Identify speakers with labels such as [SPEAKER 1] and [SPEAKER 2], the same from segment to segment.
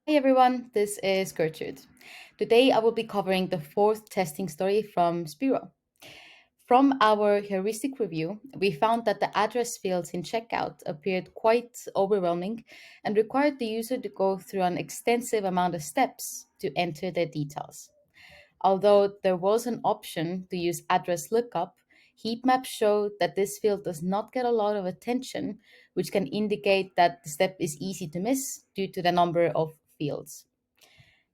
[SPEAKER 1] Hi everyone, this is Gertrude. Today I will be covering the fourth testing story from Speero. From our heuristic review, we found that the address fields in checkout appeared quite overwhelming and required the user to go through an extensive amount of steps to enter their details. Although there was an option to use address lookup, heat maps show that this field does not get a lot of attention, which can indicate that the step is easy to miss due to the number of fields.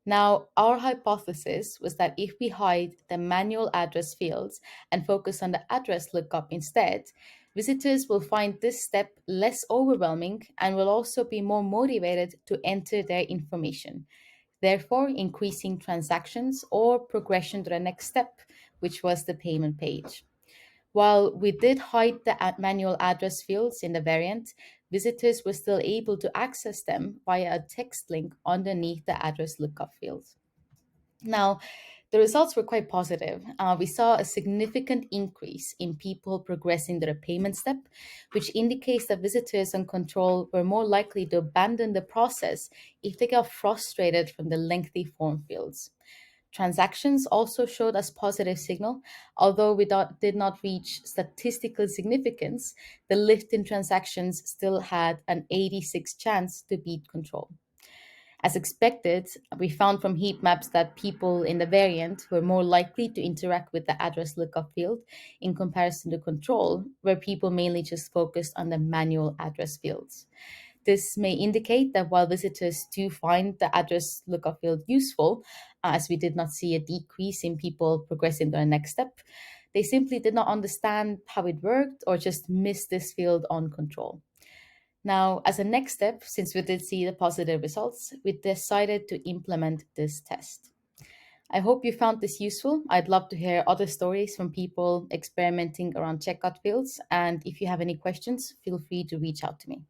[SPEAKER 1] Now, our hypothesis was that if we hide the manual address fields and focus on the address lookup instead, visitors will find this step less overwhelming and will also be more motivated to enter their information, therefore increasing transactions or progression to the next step, which was the payment page. While we did hide the manual address fields in the variant, visitors were still able to access them via a text link underneath the address lookup field. Now, the results were quite positive. We saw a significant increase in people progressing to the payment step, which indicates that visitors on control were more likely to abandon the process if they got frustrated from the lengthy form fields. Transactions also showed us positive signal, although did not reach statistical significance. The lift in transactions still had an 86 chance to beat control. As expected, we found from heat maps that people in the variant were more likely to interact with the address lookup field in comparison to control, where people mainly just focused on the manual address fields. This may indicate that while visitors do find the address lookup field useful, as we did not see a decrease in people progressing to the next step, they simply did not understand how it worked or just missed this field on control. Now, as a next step, since we did see the positive results, we decided to implement this test. I hope you found this useful. I'd love to hear other stories from people experimenting around checkout fields. And if you have any questions, feel free to reach out to me.